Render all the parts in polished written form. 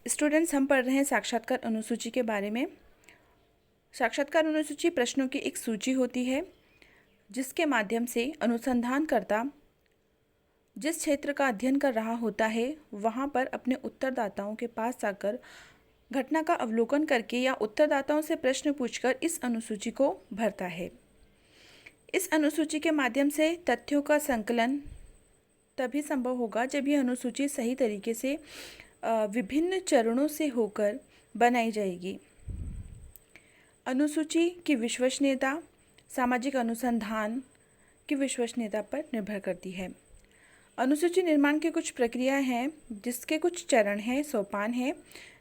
Students, हम पढ़ रहे हैं साक्षात्कार अनुसूची के बारे में। साक्षात्कार अनुसूची प्रश्नों की एक सूची होती है जिसके माध्यम से अनुसंधानकर्ता जिस क्षेत्र का अध्ययन कर रहा होता है वहाँ पर अपने उत्तरदाताओं के पास जाकर घटना का अवलोकन करके या उत्तरदाताओं से प्रश्न पूछकर इस अनुसूची को भरता है। इस अनुसूची के माध्यम से तथ्यों का संकलन तभी संभव होगा जब यह अनुसूची सही तरीके से विभिन्न चरणों से होकर बनाई जाएगी। अनुसूची की विश्वसनीयता सामाजिक अनुसंधान की विश्वसनीयता पर निर्भर करती है। अनुसूची निर्माण की कुछ प्रक्रियाएं हैं जिसके कुछ चरण हैं, सोपान हैं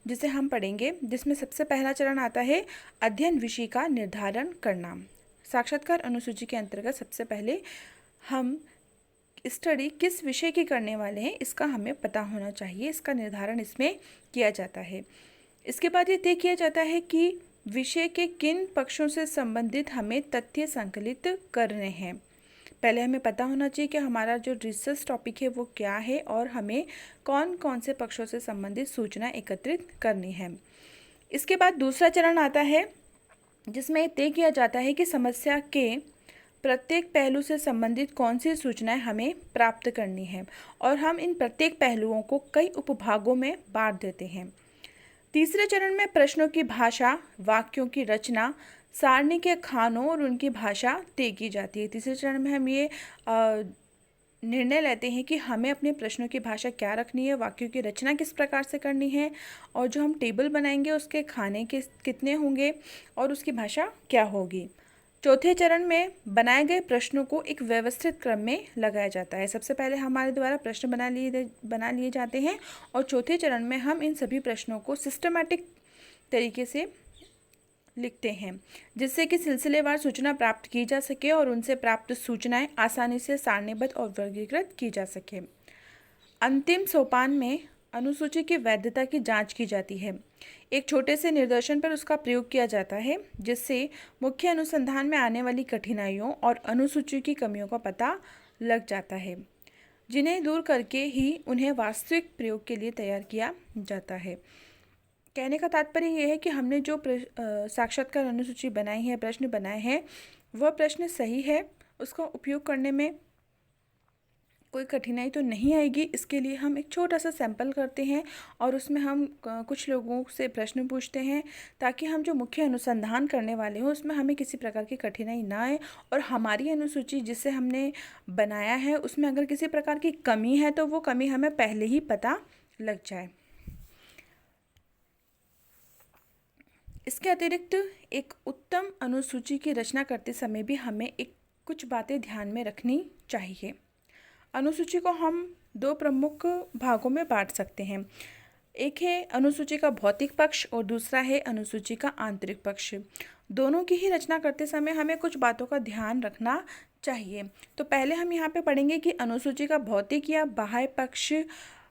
जिसे हम पढ़ेंगे, जिसमें सबसे पहला चरण आता है अध्ययन विषय का निर्धारण करना। साक्षात्कार अनुसूची के अंतर्गत सबसे पहले हम स्टडी किस विषय की करने वाले हैं इसका हमें पता होना चाहिए, इसका निर्धारण इसमें किया जाता है। इसके बाद ये तय किया जाता है कि विषय के किन पक्षों से संबंधित हमें तथ्य संकलित करने हैं। पहले हमें पता होना चाहिए कि हमारा जो रिसर्च टॉपिक है वो क्या है और हमें कौन कौन से पक्षों से संबंधित सूचना एकत्रित करनी है। इसके बाद दूसरा चरण आता है जिसमें तय किया जाता है कि समस्या के प्रत्येक पहलू से संबंधित कौन सी सूचनाएं हमें प्राप्त करनी है और हम इन प्रत्येक पहलुओं को कई उपभागों में बांट देते हैं। तीसरे चरण में प्रश्नों की भाषा, वाक्यों की रचना, सारणी के खानों और उनकी भाषा तय की जाती है। तीसरे चरण में हम ये निर्णय लेते हैं कि हमें अपने प्रश्नों की भाषा क्या रखनी है, वाक्यों की रचना किस प्रकार से करनी है और जो हम टेबल बनाएंगे उसके खाने कितने होंगे और उसकी भाषा क्या होगी। चौथे चरण में बनाए गए प्रश्नों को एक व्यवस्थित क्रम में लगाया जाता है। सबसे पहले हमारे द्वारा प्रश्न बना लिए जाते हैं और चौथे चरण में हम इन सभी प्रश्नों को सिस्टमैटिक तरीके से लिखते हैं जिससे कि सिलसिलेवार सूचना प्राप्त की जा सके और उनसे प्राप्त सूचनाएं आसानी से सारणीबद्ध और वर्गीकृत की जा सके। अंतिम सोपान में अनुसूची की वैधता की जांच की जाती है। एक छोटे से निदर्शन पर उसका प्रयोग किया जाता है जिससे मुख्य अनुसंधान में आने वाली कठिनाइयों और अनुसूची की कमियों का पता लग जाता है, जिन्हें दूर करके ही उन्हें वास्तविक प्रयोग के लिए तैयार किया जाता है। कहने का तात्पर्य यह है कि हमने जो साक्षात्कार अनुसूची बनाई है, प्रश्न बनाए हैं, वह प्रश्न सही है, उसका उपयोग करने में कोई कठिनाई तो नहीं आएगी। इसके लिए हम एक छोटा सा सैंपल करते हैं और उसमें हम कुछ लोगों से प्रश्न पूछते हैं ताकि हम जो मुख्य अनुसंधान करने वाले हों उसमें हमें किसी प्रकार की कठिनाई ना आए और हमारी अनुसूची जिसे हमने बनाया है उसमें अगर किसी प्रकार की कमी है तो वो कमी हमें पहले ही पता लग जाए। इसके अतिरिक्त एक उत्तम अनुसूची की रचना करते समय भी हमें कुछ बातें ध्यान में रखनी चाहिए। अनुसूची को हम दो प्रमुख भागों में बांट सकते हैं। एक है अनुसूची का भौतिक पक्ष और दूसरा है अनुसूची का आंतरिक पक्ष। दोनों की ही रचना करते समय हमें कुछ बातों का ध्यान रखना चाहिए। तो पहले हम यहाँ पे पढ़ेंगे कि अनुसूची का भौतिक या बाह्य पक्ष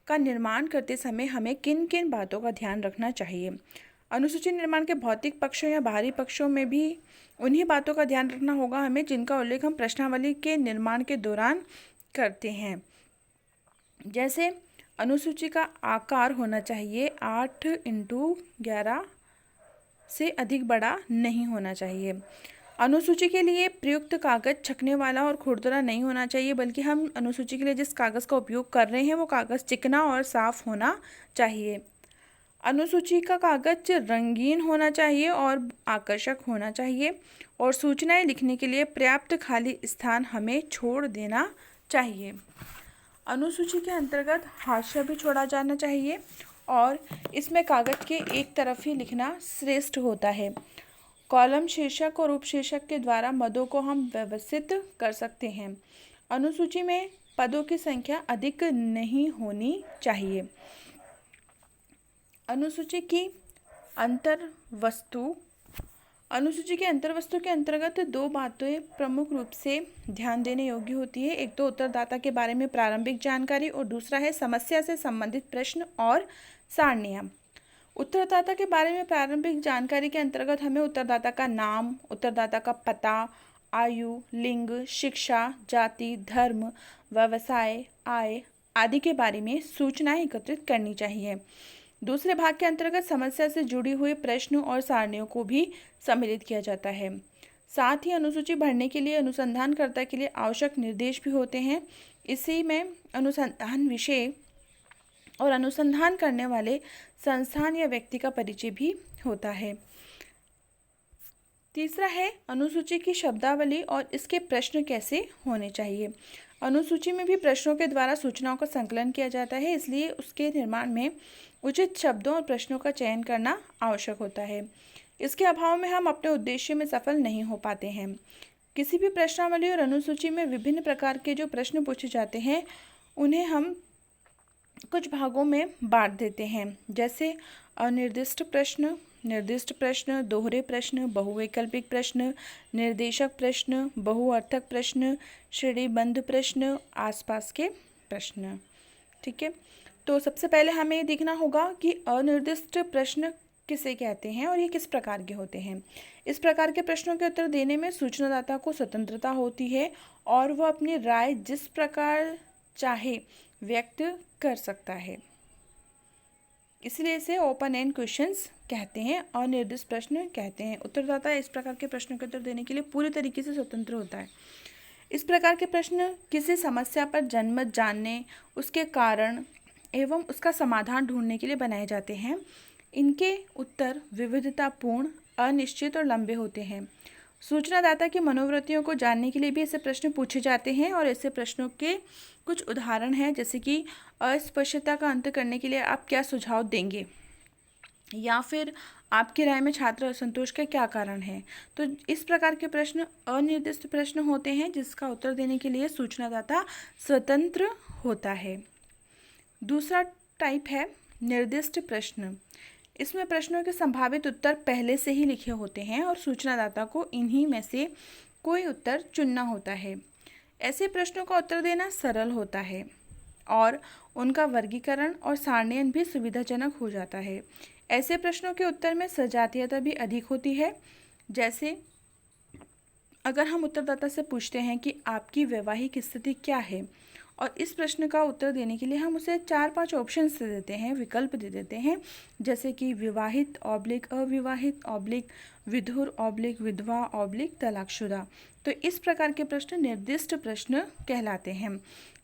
का निर्माण करते समय हमें किन किन बातों का ध्यान रखना चाहिए। अनुसूची निर्माण के भौतिक पक्षों या बाहरी पक्षों में भी उन्हीं बातों का ध्यान रखना होगा हमें जिनका उल्लेख हम प्रश्नावली के निर्माण के दौरान करते हैं। जैसे अनुसूची का आकार होना चाहिए 8x11 से अधिक बड़ा नहीं होना चाहिए। अनुसूची के लिए प्रयुक्त कागज़ छकने वाला और खुरदरा नहीं होना चाहिए, बल्कि हम अनुसूची के लिए जिस कागज़ का उपयोग कर रहे हैं वो कागज़ चिकना और साफ होना चाहिए। अनुसूची का कागज़ रंगीन होना चाहिए और आकर्षक होना चाहिए और सूचनाएं लिखने के लिए पर्याप्त खाली स्थान हमें छोड़ देना चाहिए। अनुसूची के अंतर्गत हाशिया भी छोड़ा जाना चाहिए और इसमें कागज़ के एक तरफ ही लिखना श्रेष्ठ होता है। कॉलम, शीर्षक और उपशीर्षक के द्वारा मदों को हम व्यवस्थित कर सकते हैं। अनुसूची में पदों की संख्या अधिक नहीं होनी चाहिए। अनुसूची की अंतर्वस्तु। अनुसूची के अंतर्वस्तु के अंतर्गत दो बातें प्रमुख रूप से ध्यान देने योग्य होती है। एक तो उत्तरदाता के बारे में प्रारंभिक जानकारी और दूसरा है समस्या से संबंधित प्रश्न और सारणियाँ। उत्तरदाता के बारे में प्रारंभिक जानकारी के अंतर्गत हमें उत्तरदाता का नाम, उत्तरदाता का पता, आयु, लिंग, शिक्षा, जाति, धर्म, व्यवसाय, आय आदि के बारे में सूचनाएं एकत्रित करनी चाहिए। दूसरे भाग के अंतर्गत समस्या से जुड़ी हुई प्रश्न और सारणियों को भी सम्मिलित किया जाता है। साथ ही अनुसूची भरने के लिए अनुसंधानकर्ता के लिए आवश्यक निर्देश भी होते हैं। इसी में अनुसंधान विषय और अनुसंधान करने वाले संस्थान या व्यक्ति का परिचय भी होता है। तीसरा है अनुसूची की शब्दावली और इसके प्रश्न कैसे होने चाहिए। अनुसूची में भी प्रश्नों के द्वारा सूचनाओं का संकलन किया जाता है, इसलिए उसके निर्माण में उचित शब्दों और प्रश्नों का चयन करना आवश्यक होता है। इसके अभाव में हम अपने उद्देश्य में सफल नहीं हो पाते हैं। किसी भी प्रश्नावली और अनुसूची में विभिन्न प्रकार के जो प्रश्न पूछे जाते हैं उन्हें हम कुछ भागों में बांट देते हैं, जैसे अनिर्दिष्ट प्रश्न, निर्दिष्ट प्रश्न, दोहरे प्रश्न, बहुवैकल्पिक प्रश्न, निर्देशक प्रश्न, बहुअर्थक प्रश्न, श्रेणीबद्ध प्रश्न, आसपास के प्रश्न। ठीक है, तो सबसे पहले हमें ये देखना होगा कि अनिर्दिष्ट प्रश्न किसे कहते हैं और ये किस प्रकार के होते हैं। इस प्रकार के प्रश्नों के उत्तर देने में सूचनादाता को स्वतंत्रता होती है और वह अपनी राय जिस प्रकार चाहे व्यक्त कर सकता है, इसलिए इसे ओपन एंड क्वेश्चंस कहते हैं, अनिर्दिष्ट प्रश्न कहते हैं। उत्तरदाता इस प्रकार के प्रश्नों के उत्तर देने के लिए पूरी तरीके से स्वतंत्र होता है। इस प्रकार के प्रश्न किसी समस्या पर जनमत जानने, उसके कारण एवं उसका समाधान ढूंढने के लिए बनाए जाते हैं। इनके उत्तर विविधतापूर्ण, अनिश्चित और लंबे होते हैं। सूचनादाता की मनोवृत्तियों को जानने के लिए भी ऐसे प्रश्न पूछे जाते हैं और ऐसे प्रश्नों के कुछ उदाहरण हैं, जैसे कि अस्पष्टता का अंत करने के लिए आप क्या सुझाव देंगे, या फिर आपकी राय में छात्र असंतोष का क्या कारण है। तो इस प्रकार के प्रश्न अनिर्दिष्ट प्रश्न होते हैं जिसका उत्तर देने के लिए सूचनादाता स्वतंत्र होता है। दूसरा टाइप है निर्दिष्ट प्रश्न। इसमें प्रश्नों के संभावित उत्तर पहले से ही लिखे होते हैं और सूचनादाता को इन्हीं में से कोई उत्तर चुनना होता है। ऐसे प्रश्नों का उत्तर देना सरल होता है और उनका वर्गीकरण और सारणीकरण भी सुविधाजनक हो जाता है। ऐसे प्रश्नों के उत्तर में सजातीयता भी अधिक होती है। जैसे अगर हम उत्तरदाता से पूछते हैं कि आपकी वैवाहिक स्थिति क्या है, और इस प्रश्न का उत्तर देने के लिए हम उसे 4-5 ऑप्शंस दे देते हैं, विकल्प दे देते हैं, जैसे कि विवाहित ऑब्लिक अविवाहित ऑब्लिक विधुर ऑब्लिक विधवा ऑब्लिक तलाकशुदा। तो इस प्रकार के प्रश्न निर्दिष्ट प्रश्न कहलाते हैं।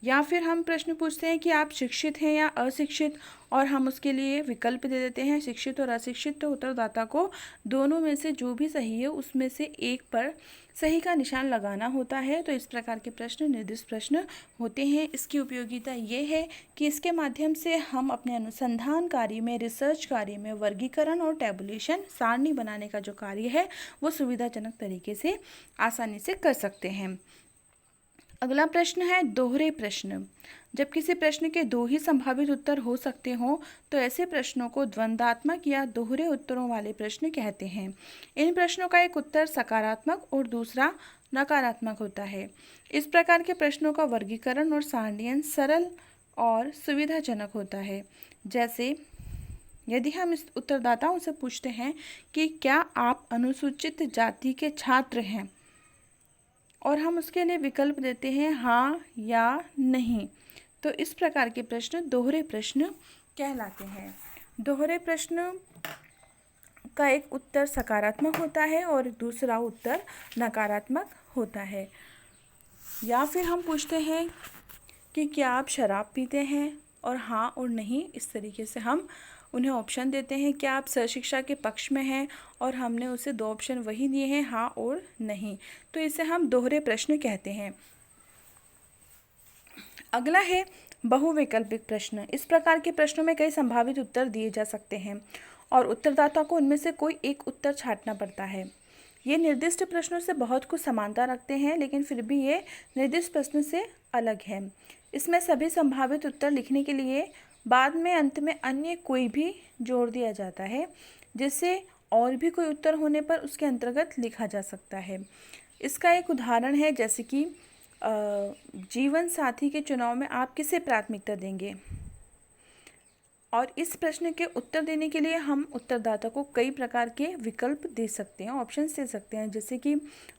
या फिर हम प्रश्न पूछते हैं कि आप शिक्षित हैं या अशिक्षित, और हम उसके लिए विकल्प दे देते हैं शिक्षित और अशिक्षित। तो उत्तरदाता को दोनों में से जो भी सही है उसमें से एक पर सही का निशान लगाना होता है। तो इस प्रकार के प्रश्न निर्दिष्ट प्रश्न होते हैं। इसकी उपयोगिता ये है कि इसके माध्यम से हम अपने अनुसंधान कार्य में, रिसर्च कार्य में वर्गीकरण और टैबुलेशन, सारणी बनाने का जो कार्य है वो सुविधाजनक तरीके से आसानी से कर सकते हैं। अगला प्रश्न है दोहरे प्रश्न। जब किसी प्रश्न के 2 ही संभावित उत्तर हो सकते हों तो ऐसे प्रश्नों को द्वंद्वात्मक या दोहरे उत्तरों वाले प्रश्न कहते हैं। इन प्रश्नों का एक उत्तर सकारात्मक और दूसरा नकारात्मक होता है। इस प्रकार के प्रश्नों का वर्गीकरण और सारणीकरण सरल और सुविधाजनक होता है। जैसे यदि हम इस उत्तरदाताओं से पूछते हैं कि क्या आप अनुसूचित जाति के छात्र हैं, और हम उसके लिए विकल्प देते हैं हाँ या नहीं, तो इस प्रकार के प्रश्न दोहरे प्रश्न कहलाते हैं। दोहरे प्रश्न का एक उत्तर सकारात्मक होता है और दूसरा उत्तर नकारात्मक होता है। या फिर हम पूछते हैं कि क्या आप शराब पीते हैं, और हाँ और नहीं, इस तरीके से हम उन्हें ऑप्शन देते हैं। क्या आप सहशिक्षा के पक्ष में हैं, और हमने उसे 2 ऑप्शन वही दिए हैं, हाँ और नहीं। तो इसे हम दोहरे प्रश्न कहते हैं। अगला है बहुवैकल्पिक प्रश्न। इस प्रकार के प्रश्नों में कई संभावित उत्तर दिए जा सकते हैं और उत्तरदाता को उनमें से कोई एक उत्तर छांटना पड़ता है। ये निर्दिष्ट प्रश्नों से बहुत कुछ समानता रखते हैं, लेकिन फिर भी ये निर्दिष्ट प्रश्न से अलग है। इसमें सभी संभावित उत्तर लिखने के लिए बाद में अंत में अन्य कोई भी जोड़ दिया जाता है, जिससे और भी कोई उत्तर होने पर उसके अंतर्गत लिखा जा सकता है। इसका एक उदाहरण है, जैसे कि जीवन साथी के चुनाव में आप किसे प्राथमिकता देंगे, और इस प्रश्न के उत्तर देने के लिए हम उत्तरदाता को कई प्रकार के विकल्प दे सकते हैं, ऑप्शंस दे सकते हैं। जैसे कि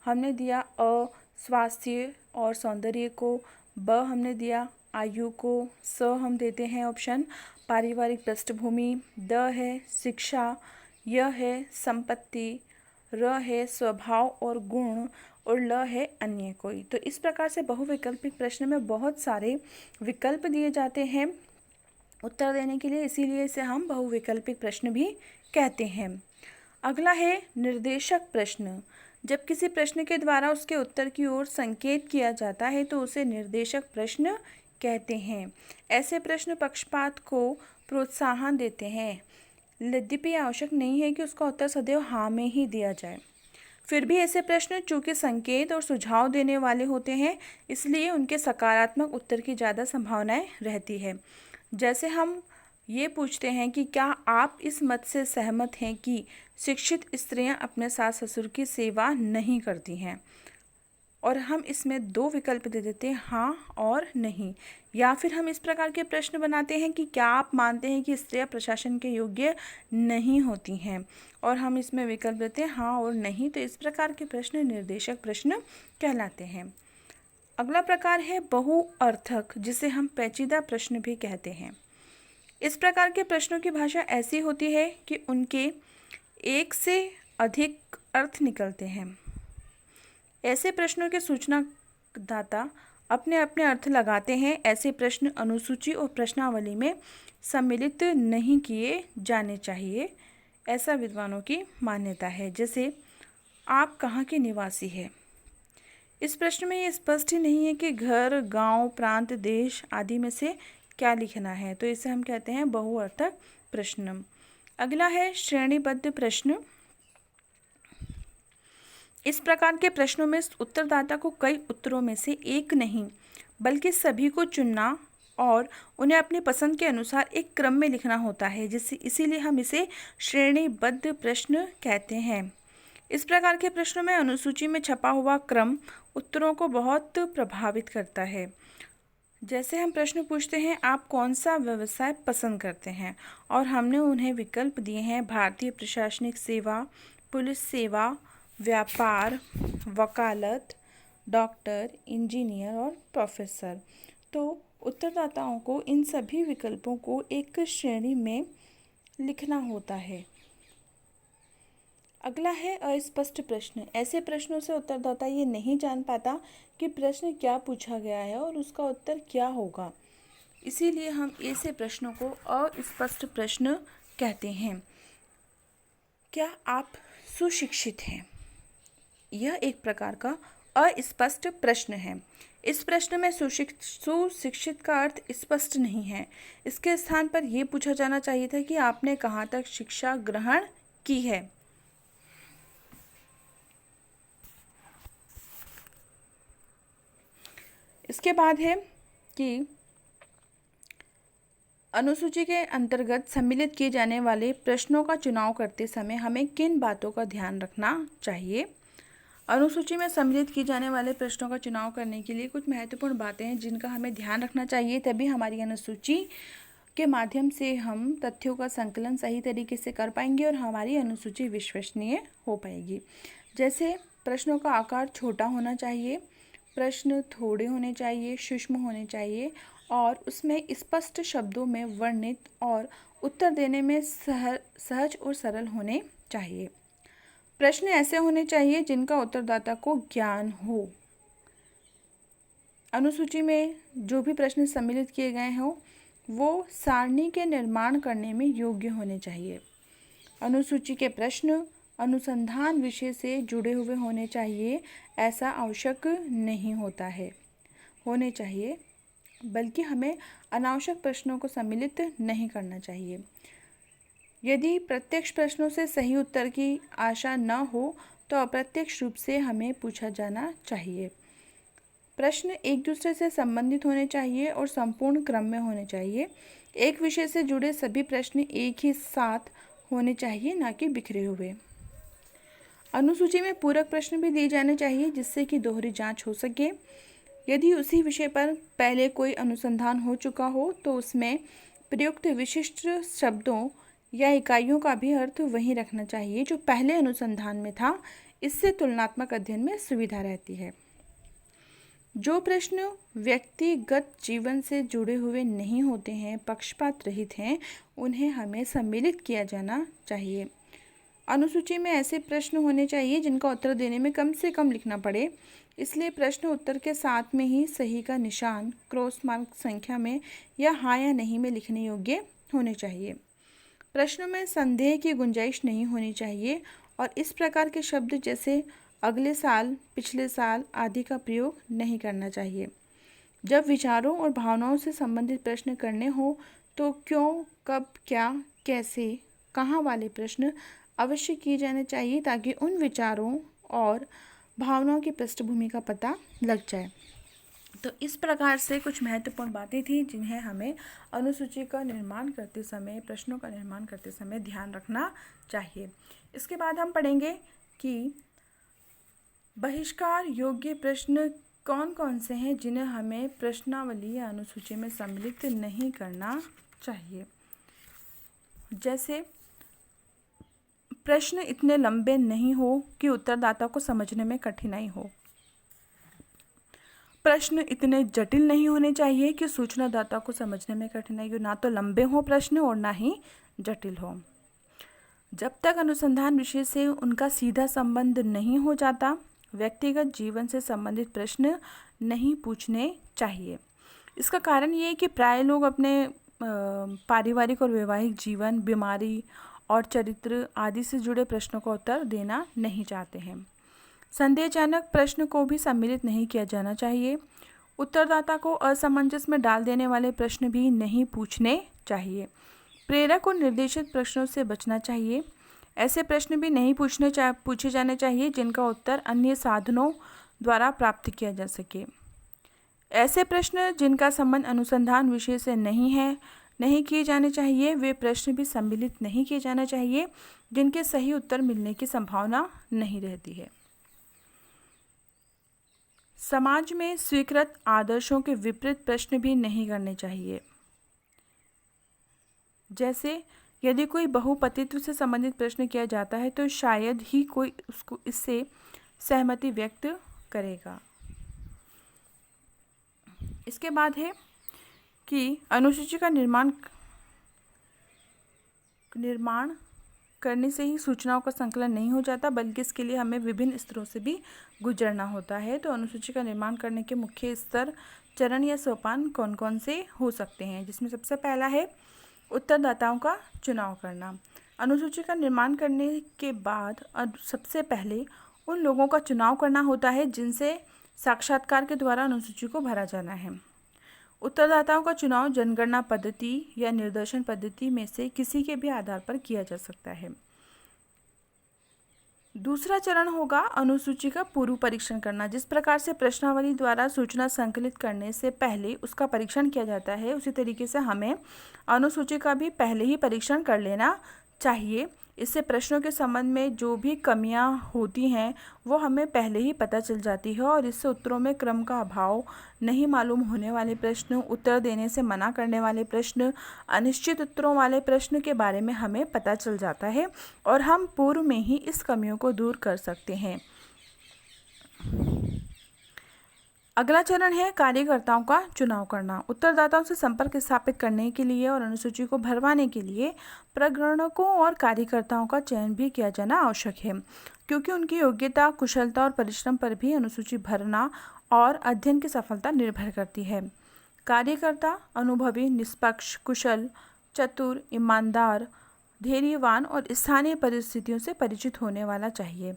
हमने दिया अ स्वास्थ्य और सौंदर्य को, ब हमने दिया आयु को स हम देते हैं ऑप्शन। पारिवारिक पृष्ठभूमि, द है शिक्षा, य है संपत्ति, र है स्वभाव और गुण, और ल है अन्य कोई। तो इस प्रकार से बहुविकल्पिक प्रश्न में बहुत सारे विकल्प दिए जाते हैं उत्तर देने के लिए, इसीलिए इसे हम बहुविकल्पिक प्रश्न भी कहते हैं। अगला है निर्देशक प्रश्न। जब किसी प्रश्न के द्वारा उसके उत्तर की ओर संकेत किया जाता है तो उसे निर्देशक प्रश्न कहते हैं। ऐसे प्रश्न पक्षपात को प्रोत्साहन देते हैं, यद्यपि आवश्यक नहीं है कि उसका उत्तर सदैव हाँ में ही दिया जाए। फिर भी ऐसे प्रश्न चूंकि संकेत और सुझाव देने वाले होते हैं, इसलिए उनके सकारात्मक उत्तर की ज़्यादा संभावनाएं रहती है। जैसे हम ये पूछते हैं कि क्या आप इस मत से सहमत हैं कि शिक्षित स्त्रियां अपने सास ससुर की सेवा नहीं करती हैं, और हम इसमें दो विकल्प दे देते हैं, हाँ और नहीं। या फिर हम इस प्रकार के प्रश्न बनाते हैं कि क्या आप मानते हैं कि स्त्रियां प्रशासन के योग्य नहीं होती हैं, और हम इसमें विकल्प देते हैं हाँ और नहीं। तो इस प्रकार के प्रश्न निर्देशक प्रश्न कहलाते हैं। अगला प्रकार है बहुअर्थक, जिसे हम पेचीदा प्रश्न भी कहते हैं। इस प्रकार के प्रश्नों की भाषा ऐसी होती है कि उनके एक से अधिक अर्थ निकलते हैं। ऐसे प्रश्नों के सूचनादाता अपने अपने अर्थ लगाते हैं। ऐसे प्रश्न अनुसूची और प्रश्नावली में सम्मिलित नहीं किए जाने चाहिए, ऐसा विद्वानों की मान्यता है। जैसे आप कहाँ के निवासी हैं। इस प्रश्न में ये स्पष्ट ही नहीं है कि घर, गांव, प्रांत, देश आदि में से क्या लिखना है, तो इसे हम कहते हैं बहुअर्थक प्रश्न। अगला है श्रेणीबद्ध प्रश्न। इस प्रकार के प्रश्नों में उत्तरदाता को कई उत्तरों में से एक नहीं बल्कि सभी को चुनना और उन्हें अपनी पसंद के अनुसार एक क्रम में लिखना होता है, इसीलिए हम इसे श्रेणीबद्ध प्रश्न कहते हैं। इस प्रकार के प्रश्नों में अनुसूची में छपा हुआ क्रम उत्तरों को बहुत प्रभावित करता है। जैसे हम प्रश्न पूछते हैं आप कौन सा व्यवसाय पसंद करते हैं, और हमने उन्हें विकल्प दिए हैं भारतीय प्रशासनिक सेवा, पुलिस सेवा, व्यापार, वकालत, डॉक्टर, इंजीनियर और प्रोफेसर। तो उत्तरदाताओं को इन सभी विकल्पों को एक श्रेणी में लिखना होता है। अगला है अस्पष्ट प्रश्न। ऐसे प्रश्नों से उत्तरदाता ये नहीं जान पाता कि प्रश्न क्या पूछा गया है और उसका उत्तर क्या होगा, इसीलिए हम ऐसे प्रश्नों को अस्पष्ट प्रश्न कहते हैं। क्या आप सुशिक्षित हैं? यह एक प्रकार का अस्पष्ट प्रश्न है। इस प्रश्न में सुशिक्षित का अर्थ स्पष्ट नहीं है। इसके स्थान पर यह पूछा जाना चाहिए था कि आपने कहाँ तक शिक्षा ग्रहण की है। इसके बाद है कि अनुसूची के अंतर्गत सम्मिलित किए जाने वाले प्रश्नों का चुनाव करते समय हमें किन बातों का ध्यान रखना चाहिए। अनुसूची में सम्मिलित किए जाने वाले प्रश्नों का चुनाव करने के लिए कुछ महत्वपूर्ण बातें हैं जिनका हमें ध्यान रखना चाहिए, तभी हमारी अनुसूची के माध्यम से हम तथ्यों का संकलन सही तरीके से कर पाएंगे और हमारी अनुसूची विश्वसनीय हो पाएगी। जैसे प्रश्नों का आकार छोटा होना चाहिए, प्रश्न थोड़े होने चाहिए, सूक्ष्म होने चाहिए और उसमें स्पष्ट शब्दों में वर्णित और उत्तर देने में सहज और सरल होने चाहिए। प्रश्न ऐसे होने चाहिए जिनका उत्तरदाता को ज्ञान हो। अनुसूची में जो भी प्रश्न सम्मिलित किए गए हों वो सारणी के निर्माण करने में योग्य होने चाहिए। अनुसूची के प्रश्न अनुसंधान विषय से जुड़े हुए होने चाहिए, ऐसा आवश्यक नहीं होने चाहिए, बल्कि हमें अनावश्यक प्रश्नों को सम्मिलित नहीं करना चाहिए। यदि प्रत्यक्ष प्रश्नों से सही उत्तर की आशा न हो तो अप्रत्यक्ष रूप से हमें पूछा जाना चाहिए। प्रश्न एक दूसरे से संबंधित होने चाहिए और संपूर्ण क्रम में होने चाहिए। एक विषय से जुड़े सभी प्रश्न एक ही साथ होने चाहिए, ना कि बिखरे हुए। अनुसूची में पूरक प्रश्न भी दिए जाने चाहिए जिससे कि दोहरी जांच हो सके। यदि उसी विषय पर पहले कोई अनुसंधान हो चुका हो तो उसमें प्रयुक्त विशिष्ट शब्दों या इकाइयों का भी अर्थ वही रखना चाहिए जो पहले अनुसंधान में था। इससे तुलनात्मक अध्ययन में सुविधा रहती है। जो प्रश्न व्यक्तिगत जीवन से जुड़े हुए नहीं होते हैं, पक्षपात रहित हैं, उन्हें हमें सम्मिलित किया जाना चाहिए। अनुसूची में ऐसे प्रश्न होने चाहिए जिनका उत्तर देने में कम से कम लिखना पड़े, इसलिए प्रश्न उत्तर के साथ में ही सही का निशान क्रॉस मार्क संख्या में या हाँ या नहीं में लिखने योग्य होने चाहिए। प्रश्नों में संदेह की गुंजाइश नहीं होनी चाहिए और इस प्रकार के शब्द जैसे अगले साल, पिछले साल आदि का प्रयोग नहीं करना चाहिए। जब विचारों और भावनाओं से संबंधित प्रश्न करने हो तो क्यों, कब, क्या, कैसे, कहाँ वाले प्रश्न अवश्य किए जाने चाहिए ताकि उन विचारों और भावनाओं की पृष्ठभूमि का पता लग जाए। तो इस प्रकार से कुछ महत्वपूर्ण बातें थी जिन्हें हमें अनुसूची का निर्माण करते समय, प्रश्नों का निर्माण करते समय ध्यान रखना चाहिए। इसके बाद हम पढ़ेंगे कि बहिष्कार योग्य प्रश्न कौन कौन से हैं जिन्हें हमें प्रश्नावली या अनुसूची में सम्मिलित नहीं करना चाहिए। जैसे प्रश्न इतने लंबे नहीं हो कि उत्तरदाता को समझने में कठिनाई हो। प्रश्न इतने जटिल नहीं होने चाहिए कि सूचनादाता को समझने में कठिनाई हो। ना तो लंबे हो प्रश्न और ना ही जटिल हो। जब तक अनुसंधान विषय से उनका सीधा संबंध नहीं हो जाता, व्यक्तिगत जीवन से संबंधित प्रश्न नहीं पूछने चाहिए। इसका कारण ये है कि प्राय लोग अपने पारिवारिक और वैवाहिक जीवन, बीमारी और चरित्र आदि से जुड़े प्रश्नों का उत्तर देना नहीं चाहते हैं। संदेहजनक प्रश्न को भी सम्मिलित नहीं किया जाना चाहिए। उत्तरदाता को असमंजस में डाल देने वाले प्रश्न भी नहीं पूछने चाहिए। प्रेरक और निर्देशित प्रश्नों से बचना चाहिए। ऐसे प्रश्न भी नहीं पूछे जाने चाहिए जिनका उत्तर अन्य साधनों द्वारा प्राप्त किया जा सके। ऐसे प्रश्न जिनका संबंध अनुसंधान विषय से नहीं किए जाने चाहिए। वे प्रश्न भी सम्मिलित नहीं किए जाने चाहिए जिनके सही उत्तर मिलने की संभावना नहीं रहती है। समाज में स्वीकृत आदर्शों के विपरीत प्रश्न भी नहीं करने चाहिए। जैसे यदि कोई बहुपतित्व से संबंधित प्रश्न किया जाता है तो शायद ही कोई उसको इससे सहमति व्यक्त करेगा। इसके बाद है कि अनुसूची का निर्माण करने से ही सूचनाओं का संकलन नहीं हो जाता, बल्कि इसके लिए हमें विभिन्न स्तरों से भी गुजरना होता है। तो अनुसूची का निर्माण करने के मुख्य स्तर, चरण या सोपान कौन कौन से हो सकते हैं, जिसमें सबसे पहला है उत्तरदाताओं का चुनाव करना। अनुसूची का निर्माण करने के बाद सबसे पहले उन लोगों का चुनाव करना होता है जिनसे साक्षात्कार के द्वारा अनुसूची को भरा जाना है। उत्तरदाताओं का चुनाव जनगणना पद्धति या निर्देशन पद्धति में से किसी के भी आधार पर किया जा सकता है। दूसरा चरण होगा अनुसूची का पूर्व परीक्षण करना। जिस प्रकार से प्रश्नावली द्वारा सूचना संकलित करने से पहले उसका परीक्षण किया जाता है, उसी तरीके से हमें अनुसूची का भी पहले ही परीक्षण कर लेना चाहिए। इससे प्रश्नों के संबंध में जो भी कमियां होती हैं वो हमें पहले ही पता चल जाती है और इससे उत्तरों में क्रम का अभाव, नहीं मालूम होने वाले प्रश्न, उत्तर देने से मना करने वाले प्रश्न, अनिश्चित उत्तरों वाले प्रश्न के बारे में हमें पता चल जाता है और हम पूर्व में ही इस कमियों को दूर कर सकते हैं। अगला चरण है कार्यकर्ताओं का चुनाव करना। उत्तरदाताओं से संपर्क स्थापित करने के लिए और अनुसूची को भरवाने के लिए प्रगणकों और कार्यकर्ताओं का चयन भी किया जाना आवश्यक है, क्योंकि उनकी योग्यता, कुशलता और परिश्रम पर भी अनुसूची भरना और अध्ययन की सफलता निर्भर करती है। कार्यकर्ता अनुभवी, निष्पक्ष, कुशल, चतुर, ईमानदार, धैर्यवान और स्थानीय परिस्थितियों से परिचित होने वाला चाहिए।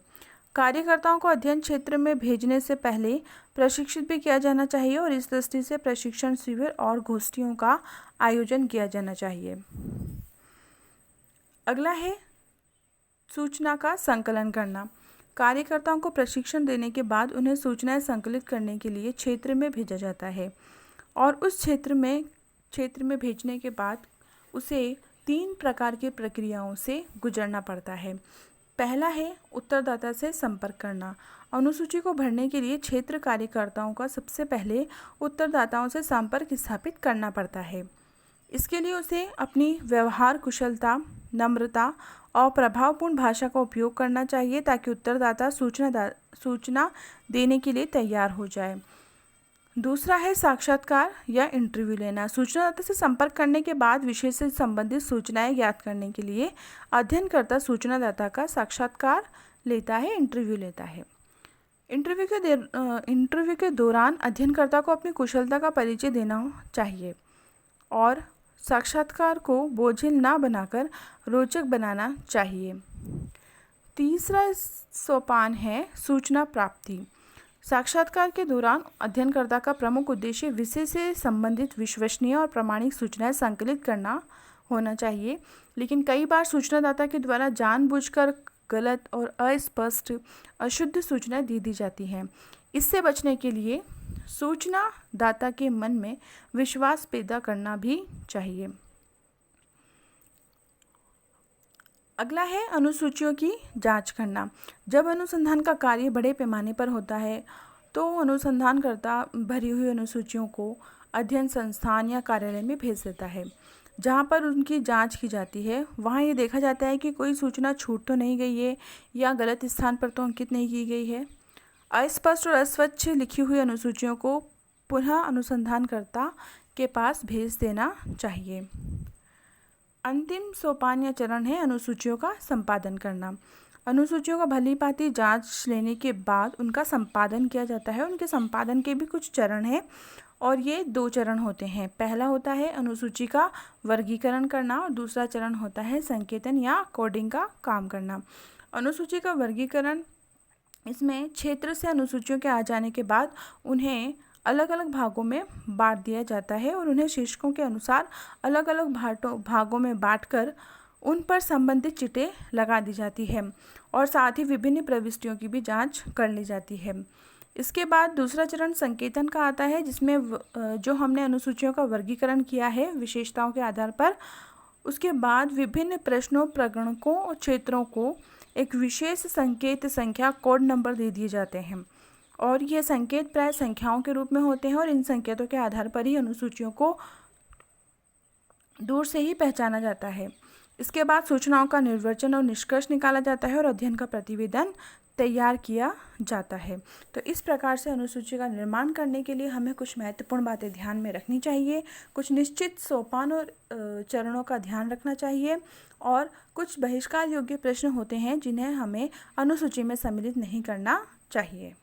कार्यकर्ताओं को अध्ययन क्षेत्र में भेजने से पहले प्रशिक्षित भी किया जाना चाहिए और इस दृष्टि से प्रशिक्षण शिविर और गोष्ठियों का आयोजन किया जाना चाहिए। अगला है सूचना का संकलन करना। कार्यकर्ताओं को प्रशिक्षण देने के बाद उन्हें सूचनाएं संकलित करने के लिए क्षेत्र में भेजा जाता है और उस क्षेत्र में भेजने के बाद उसे 3 प्रकार की प्रक्रियाओं से गुजरना पड़ता है। पहला है उत्तरदाता से संपर्क करना। अनुसूची को भरने के लिए क्षेत्र कार्यकर्ताओं का सबसे पहले उत्तरदाताओं से संपर्क स्थापित करना पड़ता है। इसके लिए उसे अपनी व्यवहार कुशलता, नम्रता और प्रभावपूर्ण भाषा का उपयोग करना चाहिए ताकि उत्तरदाता सूचना देने के लिए तैयार हो जाए। दूसरा है साक्षात्कार या इंटरव्यू लेना। सूचनादाता से संपर्क करने के बाद विषय से संबंधित सूचनाएं ज्ञात करने के लिए अध्ययनकर्ता सूचनादाता का साक्षात्कार लेता है, इंटरव्यू लेता है। इंटरव्यू के दौरान अध्ययनकर्ता को अपनी कुशलता का परिचय देना चाहिए और साक्षात्कार को बोझिल ना बनाकर रोचक बनाना चाहिए। तीसरा सोपान है सूचना प्राप्ति। साक्षात्कार के दौरान अध्ययनकर्ता का प्रमुख उद्देश्य विषय से संबंधित विश्वसनीय और प्रामाणिक सूचनाएं संकलित करना होना चाहिए, लेकिन कई बार सूचनादाता के द्वारा जानबूझकर गलत और अस्पष्ट अशुद्ध सूचनाएं दे दी जाती हैं। इससे बचने के लिए सूचनादाता के मन में विश्वास पैदा करना भी चाहिए। अगला है अनुसूचियों की जांच करना। जब अनुसंधान का कार्य बड़े पैमाने पर होता है तो अनुसंधानकर्ता भरी हुई अनुसूचियों को अध्ययन संस्थान या कार्यालय में भेज देता है, जहां पर उनकी जांच की जाती है। वहां ये देखा जाता है कि कोई सूचना छूट तो नहीं गई है या गलत स्थान पर तो अंकित नहीं की गई है। अस्पष्ट और अस्वच्छ लिखी हुई अनुसूचियों को पुनः अनुसंधानकर्ता के पास भेज देना चाहिए। अंतिम सोपान या चरण है अनुसूचियों का संपादन करना। अनुसूचियों का भली भांति जांच लेने के बाद उनका संपादन किया जाता है। उनके संपादन के भी कुछ चरण हैं और ये 2 चरण होते हैं। पहला होता है अनुसूची का वर्गीकरण करना और दूसरा चरण होता है संकेतन या कोडिंग का काम करना। अनुसूची का वर्गीकरण, इसमें क्षेत्र से अनुसूचियों के आ जाने के बाद उन्हें अलग अलग भागों में बांट दिया जाता है और उन्हें शीर्षकों के अनुसार अलग अलग भागों में बांटकर उन पर संबंधित चिटें लगा दी जाती है और साथ ही विभिन्न प्रविष्टियों की भी जांच कर ली जाती है। इसके बाद दूसरा चरण संकेतन का आता है, जिसमें जो हमने अनुसूचियों का वर्गीकरण किया है विशेषताओं के आधार पर, उसके बाद विभिन्न प्रश्नों, प्रगणकों और क्षेत्रों को एक विशेष संकेत संख्या कोड नंबर दे दिए जाते हैं और ये संकेत प्राय संख्याओं के रूप में होते हैं और इन संकेतों के आधार पर ही अनुसूचियों को दूर से ही पहचाना जाता है। इसके बाद सूचनाओं का निर्वचन और निष्कर्ष निकाला जाता है और अध्ययन का प्रतिवेदन तैयार किया जाता है। तो इस प्रकार से अनुसूची का निर्माण करने के लिए हमें कुछ महत्वपूर्ण बातें ध्यान में रखनी चाहिए, कुछ निश्चित सोपान और चरणों का ध्यान रखना चाहिए और कुछ बहिष्कार योग्य प्रश्न होते हैं जिन्हें हमें अनुसूची में सम्मिलित नहीं करना चाहिए।